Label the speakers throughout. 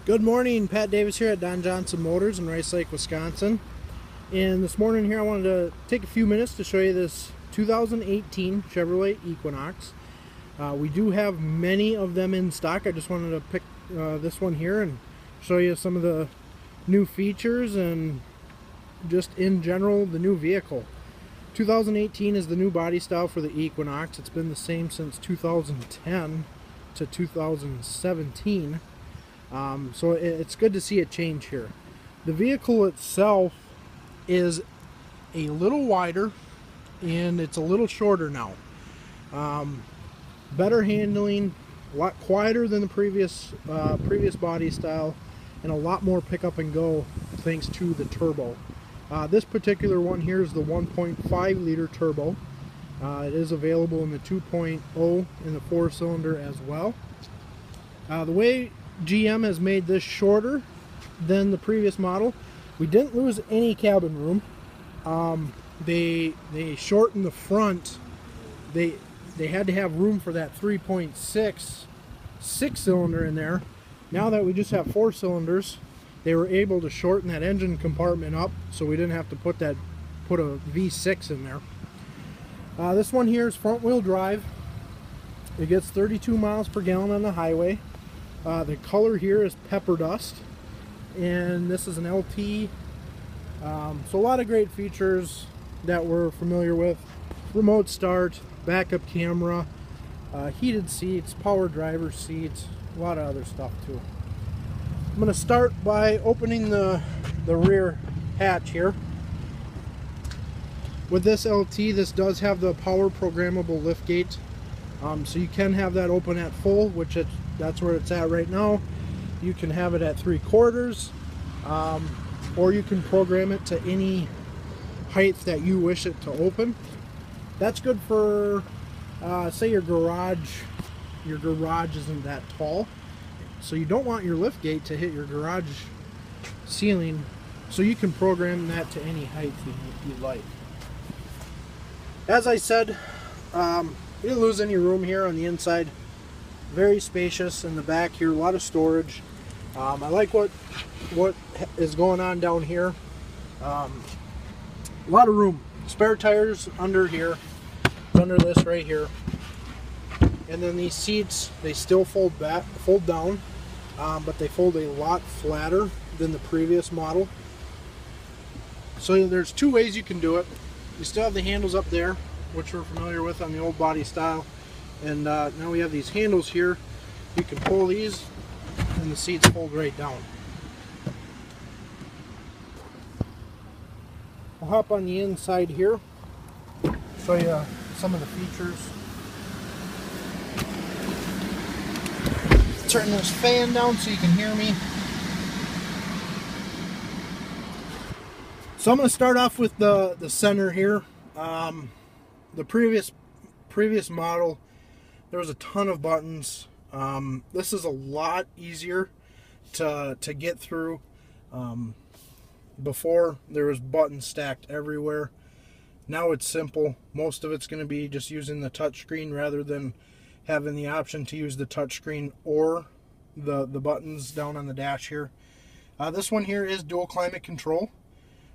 Speaker 1: Good morning, Pat Davis here at Don Johnson Motors in Rice Lake, Wisconsin. And this morning here I wanted to take a few minutes to show you this 2018 Chevrolet Equinox. We do have many of them in stock. I just wanted to pick this one here and show you some of the new features and just in general the new vehicle. 2018 is the new body style for the Equinox. It's been the same since 2010 to 2017. So it's good to see a change here. The vehicle itself is a little wider and it's a little shorter now. Better handling, a lot quieter than the previous body style, and a lot more pick up and go thanks to the turbo. This particular one here is the 1.5 liter turbo. It is available in the 2.0 in the 4-cylinder as well. The way GM has made this shorter than the previous model, we didn't lose any cabin room. They shortened the front. They had to have room for that 3.6 6-cylinder in there. Now that we just have 4 cylinders, they were able to shorten that engine compartment up, so we didn't have to put a V6 in there. This one here is front wheel drive. It gets 32 miles per gallon on the highway. The color here is pepper dust, and this is an LT. So a lot of great features that we're familiar with. Remote start, backup camera, heated seats, power driver seats, a lot of other stuff too. I'm going to start by opening the rear hatch here. With this LT, this does have the power programmable liftgate, so you can have that open at full, which that's where it's at right now. You can have it at 3/4, or you can program it to any height that you wish it to open. That's good for say your garage isn't that tall, so you don't want your liftgate to hit your garage ceiling, so you can program that to any height you like. As I said, we didn't lose any room here on the inside. Very spacious in the back here, a lot of storage. I like what is going on down here. A lot of room. Spare tires under here, under this right here. And then these seats, they still fold down, but they fold a lot flatter than the previous model. So there's two ways you can do it. You still have the handles up there, which we're familiar with on the old body style. And now we have these handles here. You can pull these and the seats fold right down. We'll hop on the inside here, show you some of the features. Turn this fan down so you can hear me. So I'm going to start off with the center here. The previous model, there was a ton of buttons. This is a lot easier to get through. Before, there was buttons stacked everywhere. Now it's simple. Most of it's going to be just using the touchscreen rather than having the option to use the touchscreen or the buttons down on the dash here. This one here is dual climate control,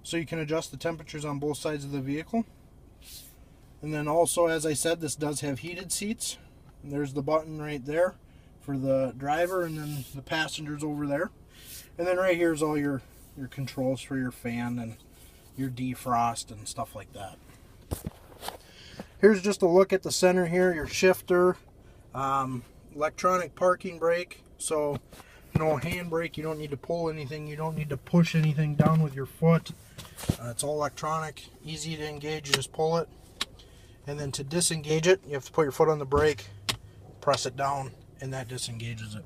Speaker 1: so you can adjust the temperatures on both sides of the vehicle. And then also, as I said, this does have heated seats. And there's the button right there for the driver, and then the passengers over there. And then right here is all your controls for your fan and your defrost and stuff like that. Here's just a look at the center here, your shifter, electronic parking brake, so no handbrake, you don't need to pull anything, you don't need to push anything down with your foot. It's all electronic, easy to engage, you just pull it. And then to disengage it, you have to put your foot on the brake, press it down, and that disengages it.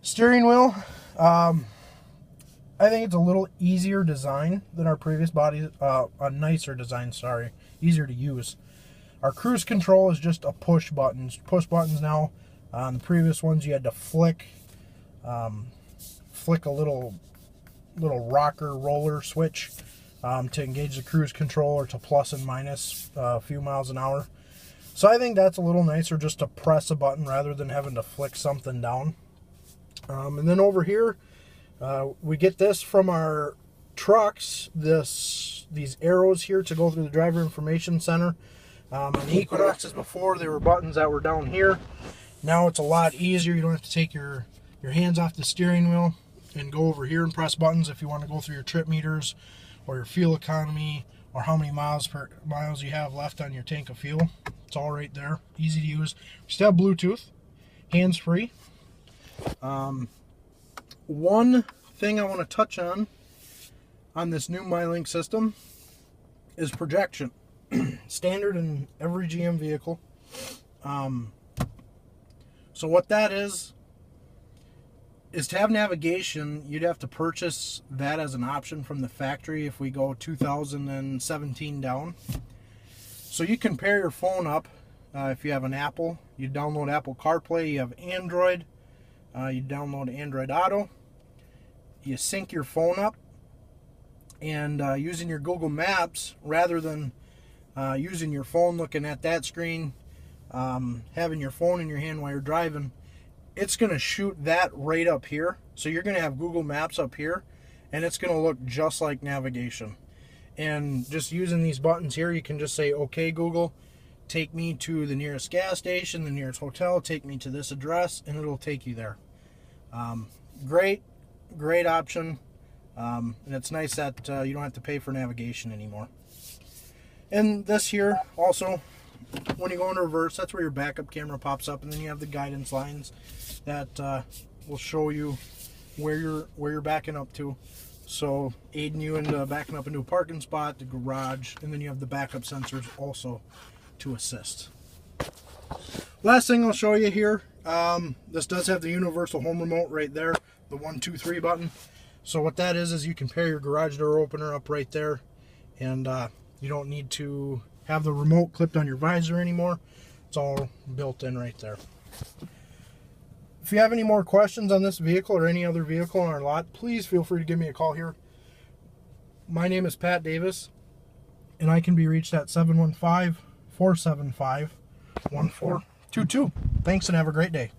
Speaker 1: Steering wheel, I think it's a little easier design than our previous body, a nicer design, sorry, easier to use. Our cruise control is just a push buttons now. On the previous ones, you had to flick a little rocker roller switch to engage the cruise control or to plus and minus a few miles an hour. So I think that's a little nicer, just to press a button rather than having to flick something down. And then over here, we get this from our trucks, these arrows here to go through the driver information center. On the Equinoxes before, there were buttons that were down here. Now it's a lot easier. You don't have to take your hands off the steering wheel and go over here and press buttons if you want to go through your trip meters or your fuel economy or how many miles you have left on your tank of fuel. It's all right there, easy to use. We still have Bluetooth, hands-free. One thing I want to touch on this new MyLink system is projection. Standard in every GM vehicle. So what that is to have navigation, you'd have to purchase that as an option from the factory if we go 2017 down. So you can pair your phone up. If you have an Apple, you download Apple CarPlay. You have Android, you download Android Auto. You sync your phone up, and using your Google Maps, rather than using your phone looking at that screen, having your phone in your hand while you're driving, it's going to shoot that right up here. So you're going to have Google Maps up here, and it's going to look just like navigation. And just using these buttons here, you can just say, okay Google, take me to the nearest gas station, the nearest hotel, take me to this address, and it'll take you there. Great option. And it's nice that you don't have to pay for navigation anymore. And this here also, when you go into reverse, that's where your backup camera pops up, and then you have the guidance lines that will show you where you're backing up to, so aiding you into backing up into a parking spot, the garage, and then you have the backup sensors also to assist. Last thing I'll show you here, this does have the universal home remote right there, the 1, 2, 3 button. So what that is you can pair your garage door opener up right there, and you don't need to have the remote clipped on your visor anymore. It's all built in right there. If you have any more questions on this vehicle or any other vehicle on our lot, please feel free to give me a call here. My name is Pat Davis, and I can be reached at 715-475-1422. Thanks, and have a great day.